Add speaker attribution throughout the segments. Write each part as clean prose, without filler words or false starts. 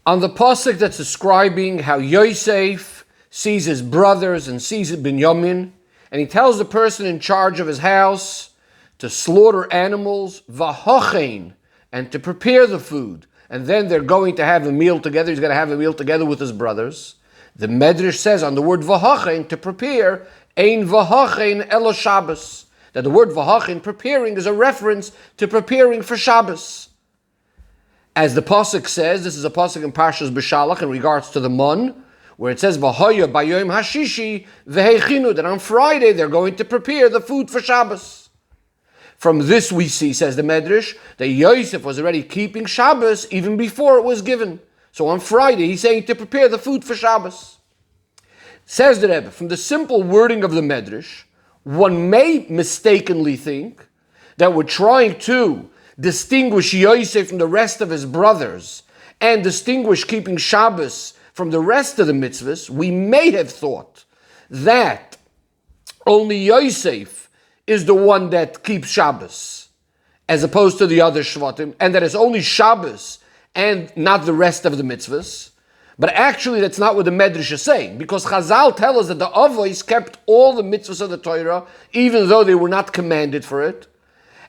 Speaker 1: On the pasuk that's describing how Yosef sees his brothers and sees Binyamin, and he tells the person in charge of his house to slaughter animals, v'hochein, and to prepare the food, and then they're going to have a meal together. He's going to have a meal together with his brothers. The Medrash says on the word v'hochein, to prepare, ein v'hochein elo Shabbos, that the word v'hochein, preparing, is a reference to preparing for Shabbos. As the pasuk says, this is a pasuk in Parshas B'Shalach in regards to the mun, where it says v'hoya bayom hashishi v'heichinu, that on Friday they're going to prepare the food for Shabbos. From this we see, says the Medrash, that Yosef was already keeping Shabbos even before it was given. So on Friday he's saying to prepare the food for Shabbos. Says the Rebbe, from the simple wording of the Medrash, one may mistakenly think that we're trying to distinguish Yosef from the rest of his brothers and distinguish keeping Shabbos from the rest of the mitzvahs. We may have thought that only Yosef is the one that keeps Shabbos as opposed to the other Shvatim, and that it's only Shabbos and not the rest of the mitzvahs. But actually that's not what the Medrash is saying, because Chazal tell us that the Avos kept all the mitzvahs of the Torah even though they were not commanded for it.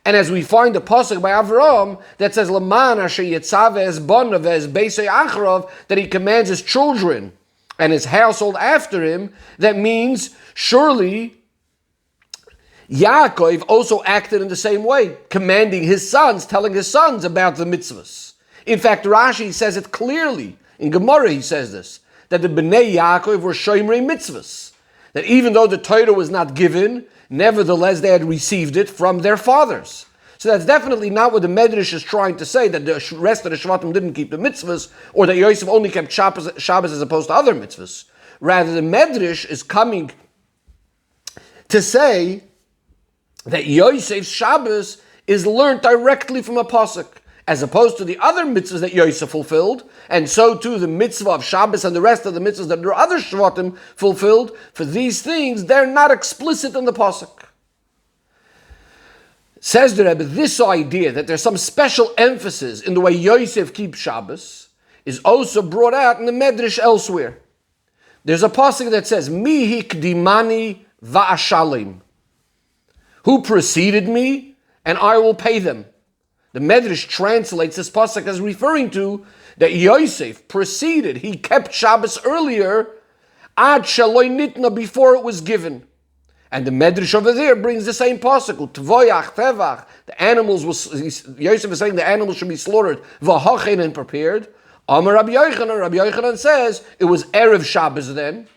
Speaker 1: And as we find the pasuk by Avraham that says Laman asher yitzave es bonav es beisei achrav, that he commands his children and his household after him, that means surely Yaakov also acted in the same way, commanding his sons, telling his sons about the mitzvahs. In fact, Rashi says it clearly. In Gemara he says this, that the Bnei Yaakov were shomerei mitzvahs, that even though the Torah was not given, nevertheless, they had received it from their fathers. So that's definitely not what the Medrash is trying to say, that the rest of the Shvatim didn't keep the mitzvahs, or that Yosef only kept Shabbos as opposed to other mitzvahs. Rather, the Medrash is coming to say that Yosef's Shabbos is learned directly from a pasuk, as opposed to the other mitzvahs that Yosef fulfilled, and so too the mitzvah of Shabbos and the rest of the mitzvahs that the other Shvatim fulfilled. For these things, they're not explicit in the pasuk. Says the Rebbe, this idea that there's some special emphasis in the way Yosef keeps Shabbos is also brought out in the Medrash elsewhere. There's a pasuk that says, Mi hikdimani va'ashalim, who preceded me, and I will pay them. The Medrash translates this pasuk as referring to that Yosef preceded, he kept Shabbos earlier, ad shaloi nitna, before it was given. And the Medrash over there brings the same pasuk, utvoyach tevach, the animals Yosef is saying the animals should be slaughtered, v'hochein, and prepared. Amar Rabbi Yochanan says it was Erev Shabbos then.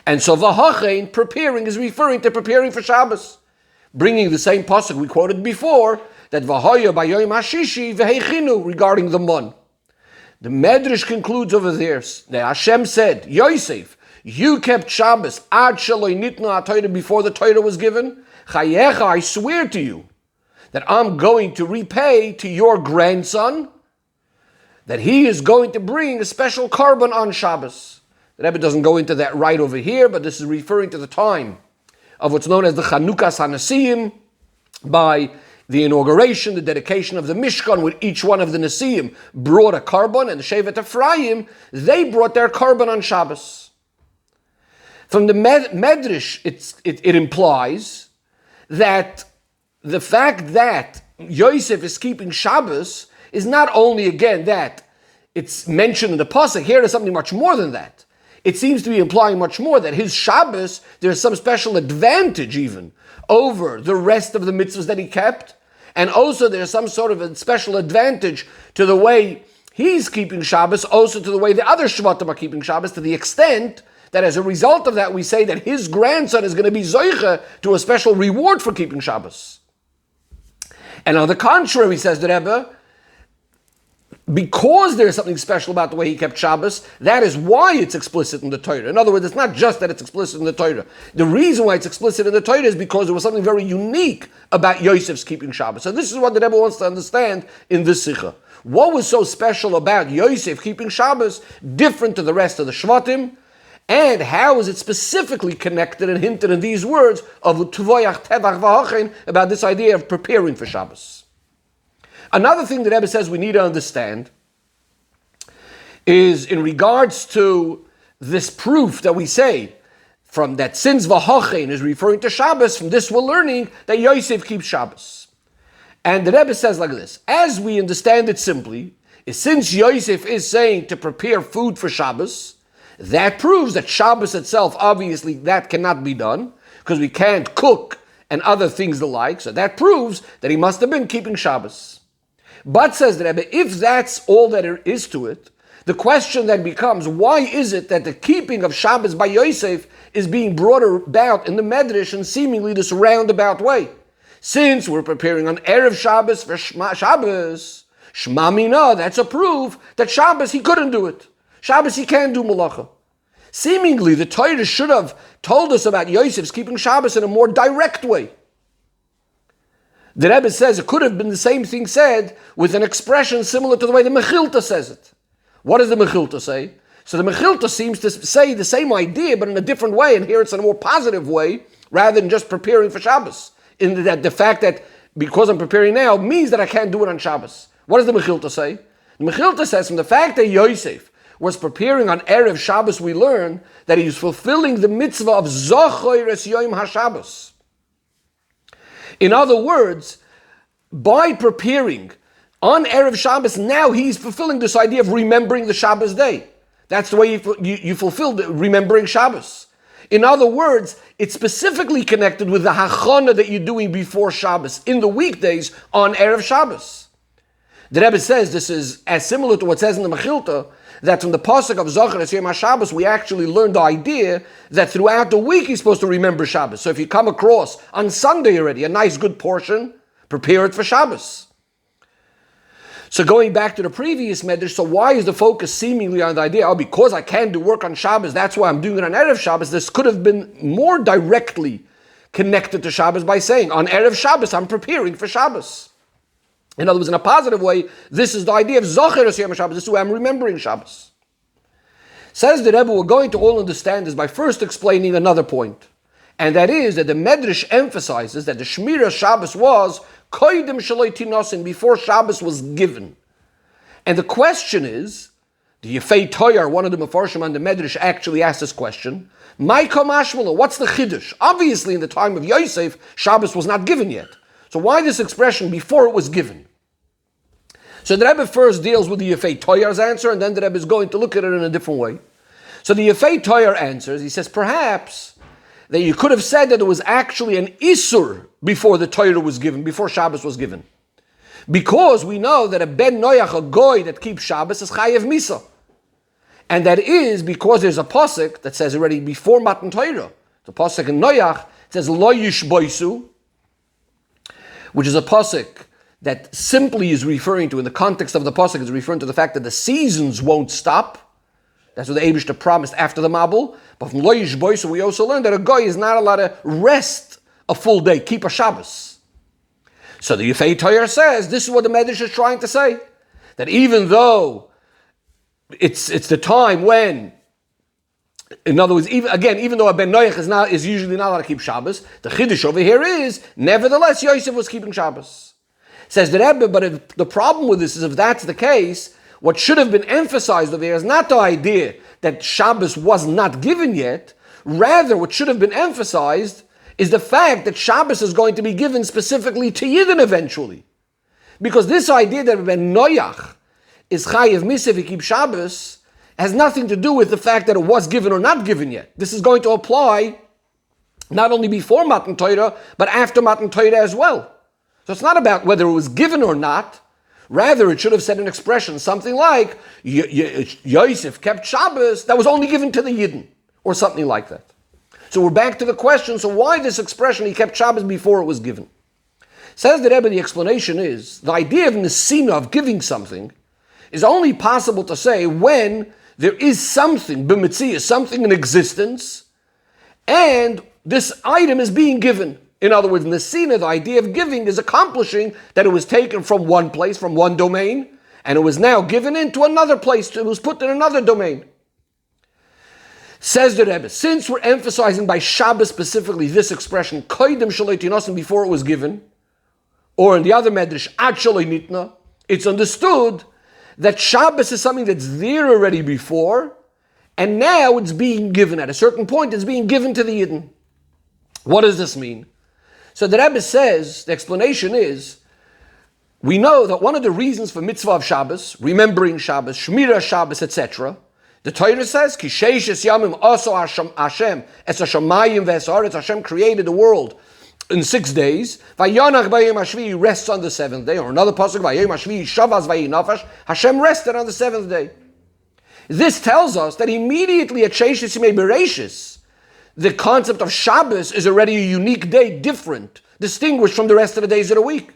Speaker 1: And so v'hochein, preparing, is referring to preparing for Shabbos, bringing the same pasuk we quoted before, that v'hoya bayom hashishi v'heichinu, regarding the mun. The Medrash concludes over there that Hashem said, Yosef, you kept Shabbos ad shaloi nitna ha-Torah, before the Torah was given. Chayecha, I swear to you that I'm going to repay to your grandson, that he is going to bring a special korban on Shabbos. The Rebbe doesn't go into that right over here, but this is referring to the time of what's known as the Chanukas HaNasiim, by the inauguration, the dedication of the Mishkan, where each one of the Nasiim brought a korban, and the Shevet Ephraim, they brought their korban on Shabbos. From the Medrash, it implies that the fact that Yosef is keeping Shabbos is not only, again, that it's mentioned in the pasuk. Here there's something much more than that. It seems to be implying much more, that his Shabbos, there's some special advantage even over the rest of the mitzvahs that he kept, and also there's some sort of a special advantage to the way he's keeping Shabbos, also to the way the other Shvatim are keeping Shabbos, to the extent that as a result of that we say that his grandson is going to be Zoicha to a special reward for keeping Shabbos. And on the contrary, says the Rebbe, because there's something special about the way he kept Shabbos, that is why it's explicit in the Torah. In other words, it's not just that it's explicit in the Torah. The reason why it's explicit in the Torah is because there was something very unique about Yosef's keeping Shabbos. So this is what the Rebbe wants to understand in this Sicha. What was so special about Yosef keeping Shabbos, different to the rest of the Shvatim? And how is it specifically connected and hinted in these words of Tvoyach Tevach V'Hochein, about this idea of preparing for Shabbos? Another thing the Rebbe says we need to understand is in regards to this proof that we say from that since Vahochein is referring to Shabbos, from this we're learning that Yosef keeps Shabbos. And the Rebbe says like this, as we understand it simply, is since Yosef is saying to prepare food for Shabbos, that proves that Shabbos itself, obviously, that cannot be done, because we can't cook and other things the like, so that proves that he must have been keeping Shabbos. But, says the Rebbe, if that's all that there is to it, the question then becomes, why is it that the keeping of Shabbos by Yosef is being brought about in the Medrash in seemingly this roundabout way? Since we're preparing on Erev Shabbos for Shabbos, Shma Mina, that's a proof that Shabbos he couldn't do it. Shabbos he can't do Malacha. Seemingly the Torah should have told us about Yosef's keeping Shabbos in a more direct way. The Rebbe says it could have been the same thing said with an expression similar to the way the Mechilta says it. What does the Mechilta say? So the Mechilta seems to say the same idea but in a different way, and here it's in a more positive way rather than just preparing for Shabbos. In that the fact that because I'm preparing now means that I can't do it on Shabbos. What does the Mechilta say? The Mechilta says from the fact that Yosef was preparing on Erev Shabbos, we learn that he was fulfilling the mitzvah of Zochoires Yom HaShabbos. In other words, by preparing on Erev Shabbos, now he's fulfilling this idea of remembering the Shabbos day. That's the way you fulfill remembering Shabbos. In other words, it's specifically connected with the hachana that you're doing before Shabbos in the weekdays on Erev Shabbos. The Rebbe says this is as similar to what says in the Mechilta, that from the pasuk of Zocher Es Yom HaShabbos, we actually learned the idea that throughout the week he's supposed to remember Shabbos. So if you come across on Sunday already a nice good portion, prepare it for Shabbos. So going back to the previous medrash, so why is the focus seemingly on the idea, because I can't do work on Shabbos, that's why I'm doing it on Erev Shabbos? This could have been more directly connected to Shabbos by saying, on Erev Shabbos, I'm preparing for Shabbos. In other words, in a positive way, this is the idea of Zocher Es Yom HaShabbos. This is why I'm remembering Shabbos. Says the Rebbe, we're going to all understand this by first explaining another point. And that is that the Medrash emphasizes that the Shmira Shabbos was Koidim Shaloi Tinosin, before Shabbos was given. And the question is, the Yefei Toyar, one of the Mefarshim on the Medrash, actually asked this question, Mai Kamashmala, what's the Chiddush? Obviously in the time of Yosef, Shabbos was not given yet. So why this expression before it was given? So the Rebbe first deals with the Yefei Toyar's answer, and then the Rebbe is going to look at it in a different way. So the Yefei Toyar answers, he says, perhaps that you could have said that it was actually an Isur before the Torah was given, before Shabbos was given. Because we know that a Ben Noach, a Goy that keeps Shabbos, is Chayev Misa. And that is because there's a pasuk that says already before Matan Torah. The pasuk in Noach, it says, Lo Yishboisu, which is a pasuk that simply is referring to, in the context of the pasuk, is referring to the fact that the seasons won't stop. That's what the Eibishter promised after the Mabul. But from Lo Yishboisu, we also learned that a Goy is not allowed to rest a full day, keep a Shabbos. So the Yefei Toyar says, this is what the Medrash is trying to say, that even though it's the time when, in other words, even though a Ben Noach is usually not allowed to keep Shabbos, the Chiddush over here is, nevertheless, Yosef was keeping Shabbos. Says the Rebbe, but if the problem with this is, if that's the case, what should have been emphasized over here is not the idea that Shabbos was not given yet, rather what should have been emphasized is the fact that Shabbos is going to be given specifically to Yidden eventually. Because this idea that Ben Noach is Chayev Misa if he keeps Shabbos has nothing to do with the fact that it was given or not given yet. This is going to apply not only before Matan Torah, but after Matan Torah as well. So it's not about whether it was given or not. Rather, it should have said an expression, something like, Yosef kept Shabbos, that was only given to the Yidden, or something like that. So we're back to the question, so why this expression, he kept Shabbos before it was given? Says the Rebbe, the explanation is, the idea of nesina, of giving something, is only possible to say when there is something, b'mitziyah, something in existence, and this item is being given. In other words, nesina, the idea of giving, is accomplishing that it was taken from one place, from one domain, and it was now given into another place, it was put in another domain. Says the Rebbe, since we're emphasizing by Shabbos specifically this expression, koidem shaloi tinosin, before it was given, or in the other medrash, ad shaloi nitna, it's understood that Shabbos is something that's there already before, and now it's being given. At a certain point, it's being given to the Yidden. What does this mean? So the Rebbe says, the explanation is, we know that one of the reasons for mitzvah of Shabbos, remembering Shabbos, Shmirah Shabbos, etc., the Torah says, Ki sheishes yamim aso Hashem es hashamayim v'esaretz, Hashem created the world in 6 days. Vayonach v'yom hashvi, rests on the 7th day. Or another pasuk, v'yom hashvi shavas v'yinafash, Hashem rested on the 7th day. This tells us that immediately at Sheishes Yimei Bereishis, the concept of Shabbos is already a unique day, different, distinguished from the rest of the days of the week.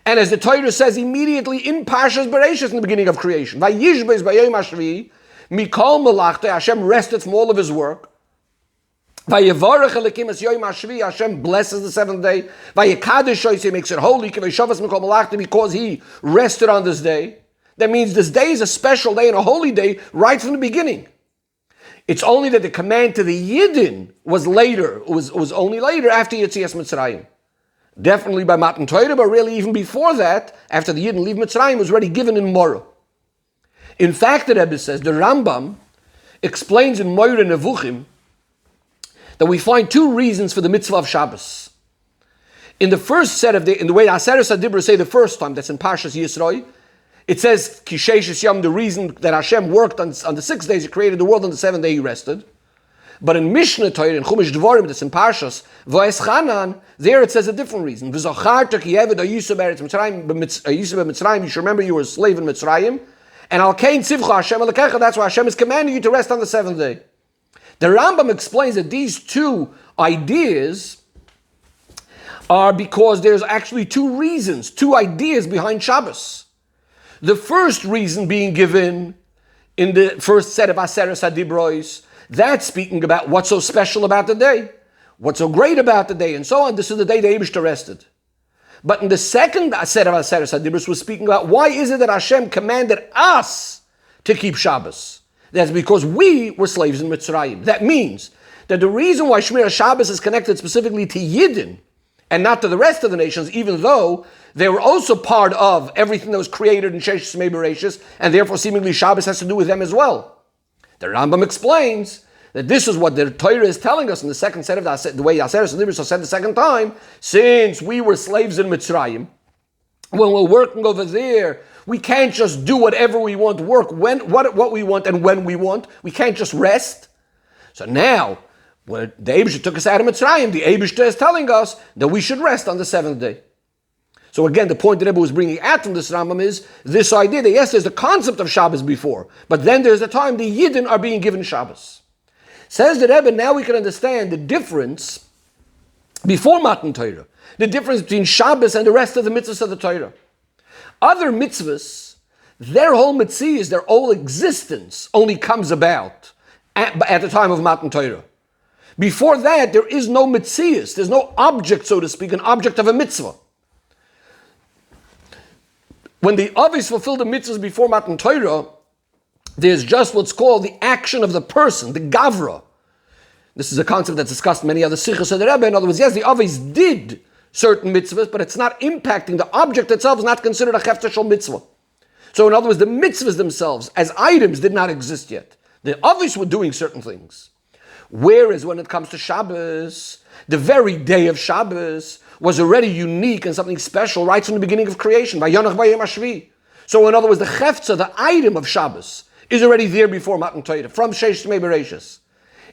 Speaker 1: And as the Torah says immediately in Parshas Bereishis in the beginning of creation, Vayishbeis v'yom hashvi, Mikol Malachta, Hashem rested from all of his work. Vayevarech Elokim es Yom HaShvi, Hashem blesses the 7th day. Vayekadosh Shoyse, makes it holy, Kivayishavas Mikol Malachta, because he rested on this day. That means this day is a special day and a holy day right from the beginning. It's only that the command to the Yidden was later, was only later after Yetzias Mitzrayim. Definitely by Matan Torah, but really even before that, after the Yidden leave Mitzrayim, was already given in Morah. In fact, the Rebbe says, the Rambam explains in Moira Nevuchim that we find 2 reasons for the mitzvah of Shabbos. In the first set of in the way Aseres HaDibros say the first time, that's in Parshas Yisroi, it says, Ki sheishes yam, the reason that Hashem worked on the 6 days, he created the world, on the 7th day he rested. But in Mishnah Torah, in Chumash Dvorim, that's in Parshas, V'es Chanan, there it says a different reason. V'zacharta ki eved ayusah be'eretz Mitzrayim, you should remember you were a slave in Mitzrayim, and al kain tzivcha Hashem alekecha, that's why Hashem is commanding you to rest on the 7th day. The Rambam explains that these 2 ideas are because there's actually 2 reasons, 2 ideas behind Shabbos. The first reason being given in the first set of Aseres HaDibros, that's speaking about what's so special about the day, what's so great about the day, and so on. This is the day the Eibishter rested. But in the second set of Aseres HaDibros was speaking about why is it that Hashem commanded us to keep Shabbos? That's because we were slaves in Mitzrayim. That means that the reason why Shmir Shabbos is connected specifically to Yidden and not to the rest of the nations, even though they were also part of everything that was created in Sheishes Yimei Bereishis, and therefore seemingly Shabbos has to do with them as well. The Rambam explains that this is what the Torah is telling us in the second set of the way Aseres HaDibros said the second time. Since we were slaves in Mitzrayim, when we're working over there, we can't just do whatever we want, work what we want and when we want. We can't just rest. So now, when the Eibishter took us out of Mitzrayim, the Eibishter is telling us that we should rest on the 7th day. So again, the point that Rebbe was bringing out from this Rambam is this idea that yes, there's the concept of Shabbos before, but then there's the time the Yidden are being given Shabbos. Says the Rebbe, now we can understand the difference before Matan Torah, the difference between Shabbos and the rest of the mitzvahs of the Torah. Other mitzvahs, their whole mitzvahs, their whole existence only comes about at the time of Matan Torah. Before that, there is no mitzvahs, there's no object, so to speak, an object of a mitzvah. When the Avis fulfilled the mitzvahs before Matan Torah, there's just what's called the action of the person, the Gavra. This is a concept that's discussed in many other Sichos of the Rebbe. In other words, yes, the Avis did certain mitzvahs, but it's not impacting. The object itself is not considered a Hefter Shel Mitzvah. So in other words, the mitzvahs themselves as items did not exist yet. The Avis were doing certain things. Whereas when it comes to Shabbos, the very day of Shabbos was already unique and something special right from the beginning of creation. Vayonach v'yom hashvi. So in other words, the Heftzah, the item of Shabbos, is already there before Matan Torah, from Sheishes Yimei Bereishis.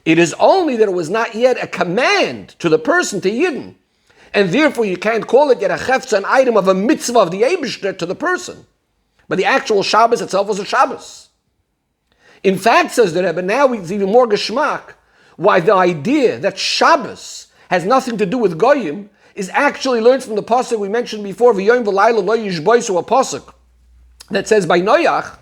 Speaker 1: It is only that it was not yet a command to the person, to Yidden. And therefore you can't call it yet a Heftzah, an item of a mitzvah of the Eibishter to the person. But the actual Shabbos itself was a Shabbos. In fact, says the Rebbe, now it's even more geschmack, why the idea that Shabbos has nothing to do with Goyim is actually learned from the pasuk we mentioned before, V'yom v'layla lo yishboisu, a pasuk that says by Noach.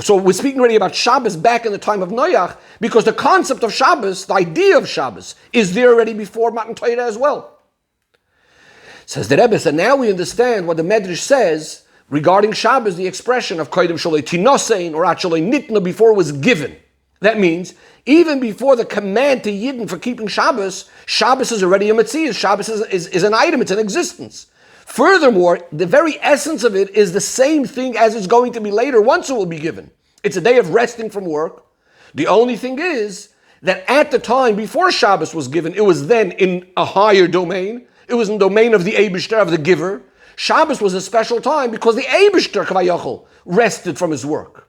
Speaker 1: So we're speaking already about Shabbos back in the time of Noach, because the concept of Shabbos, the idea of Shabbos, is there already before Matan Torah as well. Says the Rebbe, so now we understand what the Medrash says regarding Shabbos, the expression of Kodim Shaloi Tinosein or Achaloi Nitna, before it was given. That means, even before the command to Yidden for keeping Shabbos, Shabbos is already a mitzvah. Shabbos is an item, it's an existence. Furthermore, the very essence of it is the same thing as it's going to be later once it will be given. It's a day of resting from work. The only thing is that at the time before Shabbos was given, it was then in a higher domain. It was in the domain of the Eibishter, of the giver. Shabbos was a special time because the Eibishter, Kavayachol, rested from his work.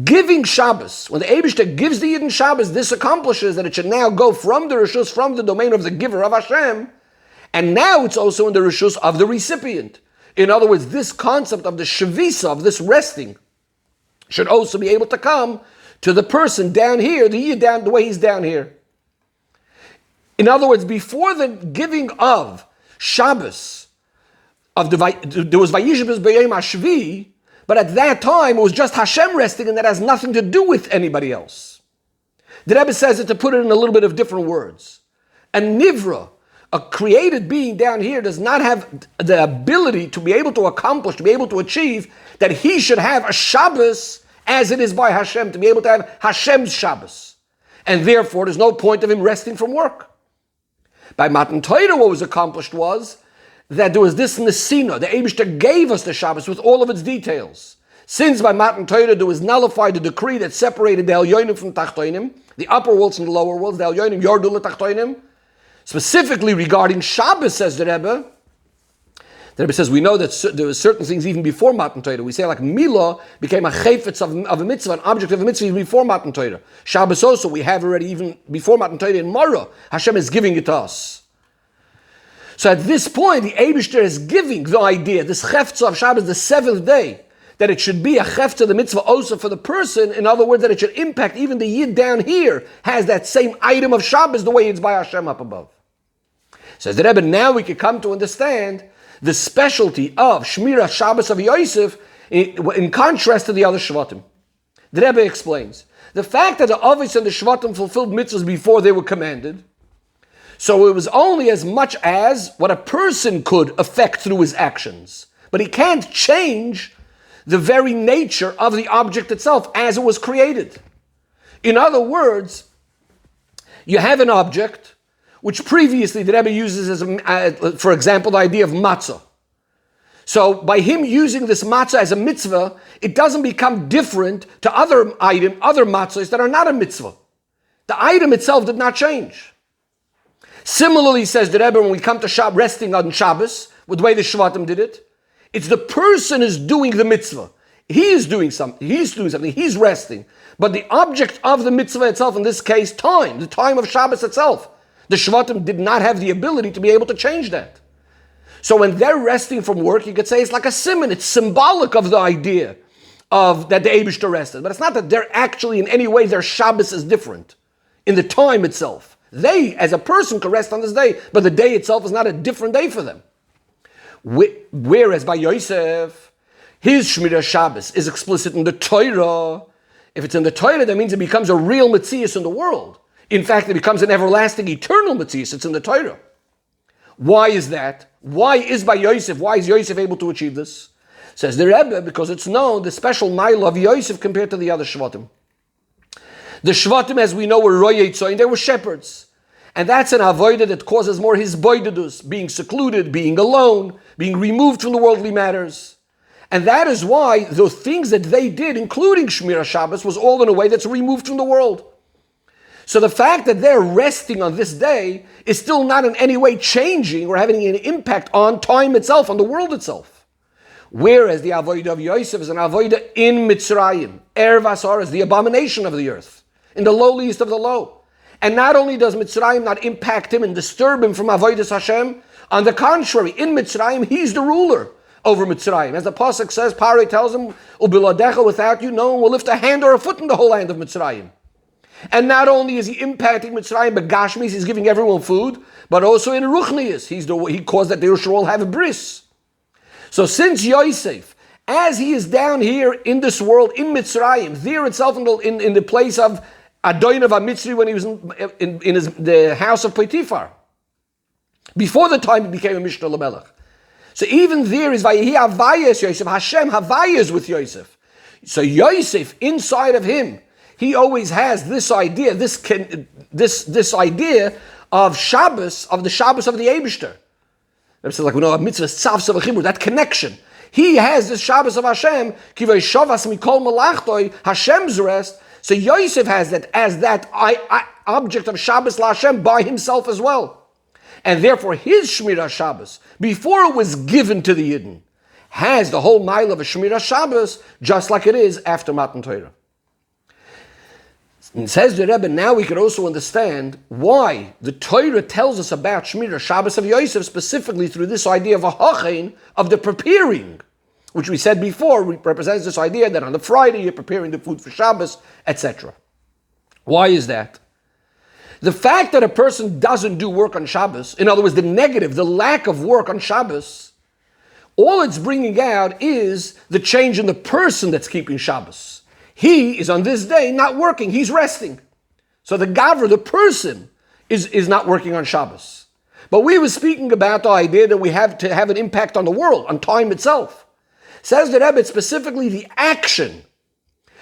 Speaker 1: Giving Shabbos, when the Eibishter gives the Yidden Shabbos, this accomplishes that it should now go from the Rishus, from the domain of the giver of Hashem, and now it's also in the Rishus of the recipient. In other words, this concept of the Shavisa, of this resting, should also be able to come to the person down here, the Yid down the way he's down here. In other words, before the giving of Shabbos, there was Vayishbis B'Yom HaShvi, but at that time it was just Hashem resting, and that has nothing to do with anybody else. The Rebbe says it to put it in a little bit of different words. A Nivra, a created being down here, does not have the ability to be able to accomplish, to be able to achieve, that he should have a Shabbos as it is by Hashem, to be able to have Hashem's Shabbos. And therefore, there's no point of him resting from work. By Matan Torah, what was accomplished was that there was this Nesina. The Eibishter gave us the Shabbos with all of its details. Since by Matan Torah there was nullified the decree that separated the Elyonim from Tachtoinim, the upper worlds from the lower worlds, the Elyonim Yordu LeTachtoinim. Specifically regarding Shabbos, says the Rebbe says we know that there were certain things even before Matan Torah. We say like Milah became a chayfetz of a mitzvah, an object of a mitzvah even before Matan Torah. Shabbos also we have already even before Matan Torah in Mara. Hashem is giving it to us. So at this point, the Eibishter is giving the idea, this chefetz of Shabbos, the seventh day, that it should be a chefetz of the mitzvah also for the person. In other words, that it should impact even the Yid down here has that same item of Shabbos the way it's by Hashem up above. Says the Rebbe, now we can come to understand the specialty of Shmirah Shabbos of Yosef in contrast to the other Shvatim. The Rebbe explains, the fact that the Avos and the Shvatim fulfilled mitzvahs before they were commanded, so it was only as much as what a person could affect through his actions. But he can't change the very nature of the object itself as it was created. In other words, you have an object which previously the Rebbe uses as, for example, the idea of matzah. So by him using this matzah as a mitzvah, it doesn't become different to other matzahs that are not a mitzvah. The item itself did not change. Similarly, says the Rebbe, when we come to resting on Shabbos, with the way the Shvatim did it, it's the person is doing the mitzvah. He is doing something. He's resting. But the object of the mitzvah itself, in this case, time, the time of Shabbos itself, the Shvatim did not have the ability to be able to change that. So when they're resting from work, you could say it's like a simon. It's symbolic of the idea of that the Eibishter rested. But it's not that they're actually in any way their Shabbos is different in the time itself. They, as a person, could rest on this day, but the day itself is not a different day for them. Whereas by Yosef, his Shmirah Shabbos is explicit in the Torah. If it's in the Torah, that means it becomes a real Metzius in the world. In fact, it becomes an everlasting, eternal Metzius. It's in the Torah. Why is that? Why is Yosef able to achieve this? Says the Rebbe, because it's known the special mile of Yosef compared to the other Shvatim. The Shvatim, as we know, were royei tzoyin, they were shepherds. And that's an avodah that causes more hisboidedus, being secluded, being alone, being removed from the worldly matters. And that is why the things that they did, including Shmirah Shabbos, was all in a way that's removed from the world. So the fact that they're resting on this day is still not in any way changing or having an impact on time itself, on the world itself. Whereas the avodah of Yosef is an avodah in Mitzrayim. Erev Asar is the abomination of the earth, in the lowliest of the low. And not only does Mitzrayim not impact him and disturb him from avodas Hashem, on the contrary, in Mitzrayim, he's the ruler over Mitzrayim. As the Pasuk says, Paroi tells him, Ubiladecha, without you, no one will lift a hand or a foot in the whole land of Mitzrayim. And not only is he impacting Mitzrayim, but Gashmis, he's giving everyone food, but also in Ruchnius, he caused that they should all have a bris. So since Yosef, as he is down here in this world, in Mitzrayim, there itself in the place of Adoinav HaMitzri, when he was in the house of Potiphar, before the time he became a Mishnah Lamelech. So even there is Vayehi Havayas Yosef, Hashem Havayas with Yosef. So Yosef, inside of him, he always has this idea, this idea of Shabbos, of the Shabbos of the Eibishter. It's like we know a mitzvah tzavs of a chibur, that connection. He has this Shabbos of Hashem, kivay shavas mikol malachtoi, Hashem's rest. So Yosef has that as that object of Shabbos la Hashem by himself as well. And therefore his Shmirah Shabbos, before it was given to the Yidden, has the whole mile of a Shmirah Shabbos, just like it is after Matan Torah. And says the Rebbe, now we can also understand why the Torah tells us about Shmirah Shabbos of Yosef, specifically through this idea of a hachein, of the preparing, which we said before represents this idea that on the Friday you're preparing the food for Shabbos, etc. Why is that? The fact that a person doesn't do work on Shabbos, in other words, the negative, the lack of work on Shabbos, all it's bringing out is the change in the person that's keeping Shabbos. He is on this day not working, he's resting. So the Gavra, the person, is not working on Shabbos. But we were speaking about the idea that we have to have an impact on the world, on time itself. Says the Rebbe, specifically the action.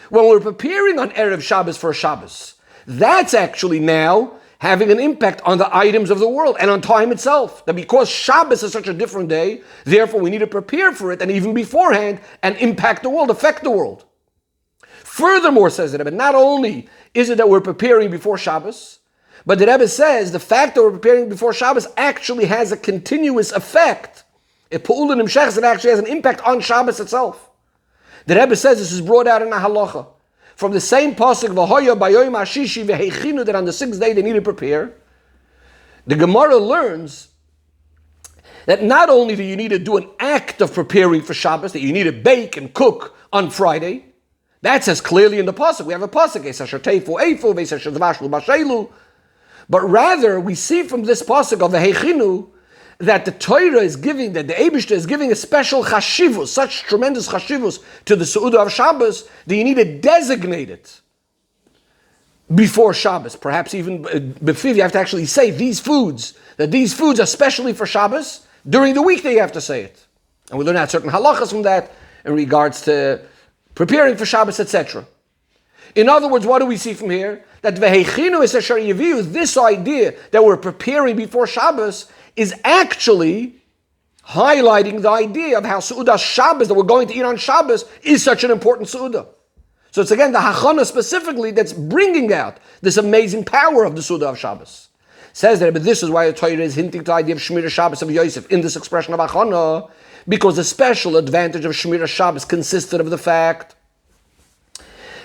Speaker 1: When we're preparing on Erev Shabbos for a Shabbos, that's actually now having an impact on the items of the world and on time itself. That because Shabbos is such a different day, therefore we need to prepare for it and even beforehand and impact the world, affect the world. Furthermore, says the Rebbe, not only is it that we're preparing before Shabbos, but the Rebbe says the fact that we're preparing before Shabbos actually has a continuous effect. It actually has an impact on Shabbos itself. The Rebbe says this is brought out in a halacha. From the same pasuk, V'hoya bayoyim hashishi v'heichinu, that on the 6th day they need to prepare. The Gemara learns that not only do you need to do an act of preparing for Shabbos, that you need to bake and cook on Friday. That says clearly in the pasuk. We have a pasuk, but rather we see from this pasuk of the Heichinu that the Torah is giving, that the Eibishter is giving a special chashivus, such tremendous chashivus to the Seudah of Shabbos, that you need to designate it before Shabbos. Perhaps even before you have to actually say these foods, that these foods are specially for Shabbos. During the weekday you have to say it. And we learn out certain halachas from that in regards to preparing for Shabbos, etc. In other words, what do we see from here? That v'heichinu es asher yaviu, this idea that we're preparing before Shabbos, is actually highlighting the idea of how Seudah Shabbos, that we're going to eat on Shabbos, is such an important Seudah. So it's again the Hachana specifically that's bringing out this amazing power of the Seudah of Shabbos. Says that, but this is why the Torah is hinting to the idea of Shmirah Shabbos of Yosef in this expression of Hachana, because the special advantage of Shmirah Shabbos consisted of the fact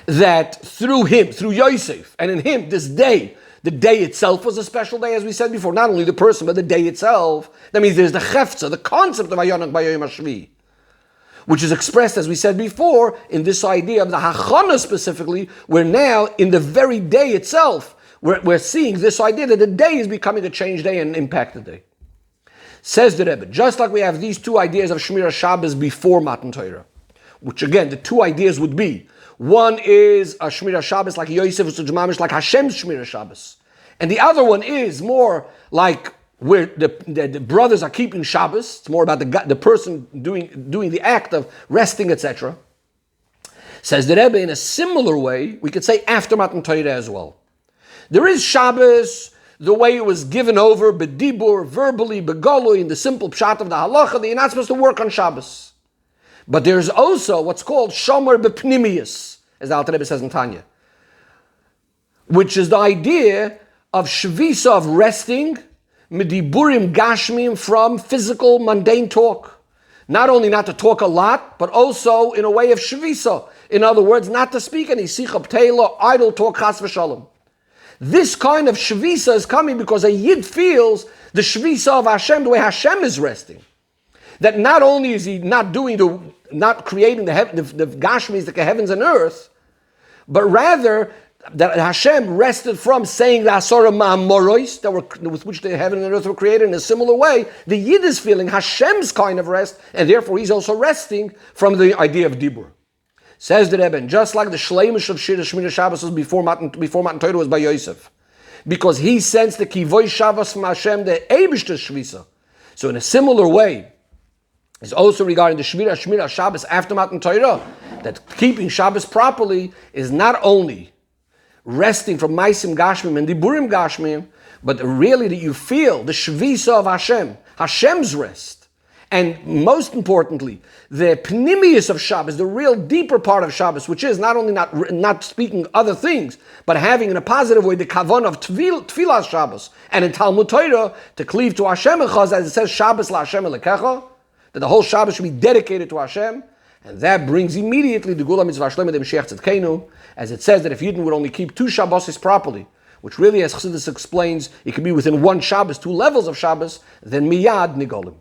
Speaker 1: that through him, through Yosef, and in him, this day, the day itself was a special day, as we said before, not only the person, but the day itself. That means there's the chefza, the concept of Hayonak Bayoyim Hashvi, which is expressed, as we said before, in this idea of the Hachana specifically, where now, in the very day itself, we're seeing this idea that the day is becoming a changed day and impacted day. Says the Rebbe, just like we have these two ideas of Shmirah Shabbos before Matan Torah, which again, the two ideas would be, one is a Shmirah Shabbos like Yosef, like Hashem's Shmirah Shabbos. And the other one is more like where the brothers are keeping Shabbos. It's more about the person doing the act of resting, etc. Says the Rebbe, in a similar way, we could say after Matan Torah as well. There is Shabbos, the way it was given over, bedibur, verbally, begolui, in the simple pshat of the halacha, that you're not supposed to work on Shabbos. But there's also what's called shomer bepnimius, as the Alter Rebbe says in Tanya, which is the idea of shvisa, of resting, mediburim gashmim, from physical, mundane talk. Not only not to talk a lot, but also in a way of shvisa. In other words, not to speak any sicha pteila, idle talk, chas v'shalom. This kind of shvisa is coming because a yid feels the shvisa of Hashem, the way Hashem is resting. That not only is he not creating the gashmis, the heavens and earth, but rather that Hashem rested from saying the asara ma'amorois, with which the heaven and earth were created in a similar way. The Yid is feeling Hashem's kind of rest, and therefore he's also resting from the idea of Dibur. Says the Rebbe, just like the Shleimish of Shmirah Shabbos was before Matan Torah was by Yosef, because he sensed the Kivoy Shabbos from Hashem, the Eibishter Shvisa. So in a similar way, is also regarding the Shmirah Shabbos after Matan Torah, that keeping Shabbos properly is not only resting from Maisim Gashmim and Diburim Gashmim, but really that you feel the Shvisa of Hashem. Hashem's rest, and most importantly, the pnimius of Shabbos, the real deeper part of Shabbos, which is not only not speaking other things, but having in a positive way the kavan of tefillah Shabbos, and in Talmud Torah to cleave to Hashem, as it says Shabbos la Hashem elekecha, that the whole Shabbos should be dedicated to Hashem, and that brings immediately the Gula Mitzvah Shlema de Mashiach Tzedkeinu, as it says that if Yidden would only keep 2 Shabbos properly, which really, as Chassidus explains, it could be within one Shabbos, 2 levels of Shabbos, then miyad nigolim.